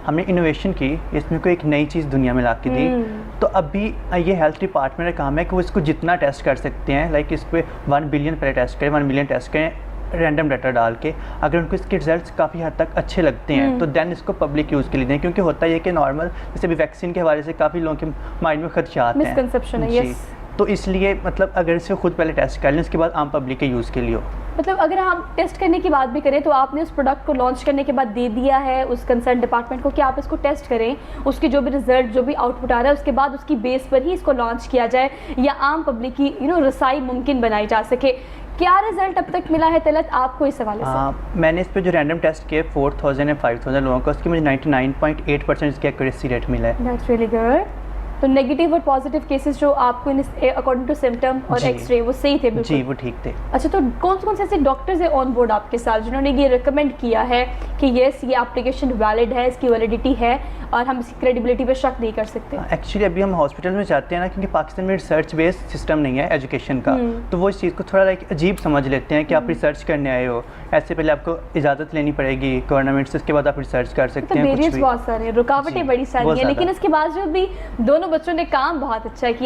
हमने इनोवेशन की, इसमें कोई एक नई चीज़ दुनिया में ला के दी। तो अभी ये हेल्थ डिपार्टमेंट का काम है कि वो इसको जितना टेस्ट कर सकते हैं, लाइक इस पर 1 बिलियन पहले टेस्ट करें, 1 मिलियन टेस्ट करें रैंडम डाटा डाल के। अगर उनको इसके रिजल्ट्स काफ़ी हद तक अच्छे लगते हैं तो देन इसको पब्लिक यूज़ के लिए दें, क्योंकि होता है कि नॉर्मल जैसे भी वैक्सीन के हवाले से काफ़ी लोगों के माइंड में खदशात हैं, मिसकंसेप्शन है। यस, तो इसलिए मतलब अगर इसे खुद पहले टेस्ट कर लें, उसके बाद आम पब्लिक के यूज़ के लिए हो। मतलब अगर हम टेस्ट करने की बात भी करें तो आपने उस प्रोडक्ट को लॉन्च करने के बाद दे दिया है उस कंसर्न डिपार्टमेंट को कि आप इसको टेस्ट करें, उसके जो भी रिजल्ट जो भी आउटपुट आ रहा है उसके बाद उसकी बेस पर ही इसको लॉन्च किया जाए या आम पब्लिक की रसाई मुमकिन बनाई जा सके। क्या रिजल्ट अब तक मिला है तलत आपको इस हवाले से? मैंने इस पर जो रैंडम टेस्ट किए 4000 या 5000 लोगों का, उसकी मुझे 99.8% इसकी एक्यूरेसी रेट मिला है। That's really good. तो नेगेटिव और पॉजिटिव केसेस जो आपको अकॉर्डिंग टू सिम्टम और एक्सरे वो सही थे बिल्कुल? जी, वो ठीक थे। अच्छा, तो कौन कौन से ऐसे डॉक्टर्स हैं ऑन बोर्ड आपके साथ जिन्होंने ये रिकमेंड किया है कि येस ये एप्लीकेशन वैलिड है, इसकी वैलिडिटी है और हम इसकी क्रेडिबिलिटी पे शक नहीं कर सकते? एक्चुअली अभी हम हॉस्पिटल में जाते हैं ना, क्योंकि पाकिस्तान में रिसर्च बेस्ड सिस्टम नहीं है एजुकेशन का, तो वो इस चीज़ को थोड़ा लाइक अजीब समझ लेते हैं कि आप रिसर्च करने आए हो, ऐसे पहले आपको इजाज़त लेनी पड़ेगी गवर्नमेंट से, उसके बाद आप रिसर्च कर सकते हैं। तो बहुत सारे रुकावटें बड़ी सारी हैं, लेकिन इसके बाद जो भी दोनों बच्चों ने काम बहुत अच्छा किया।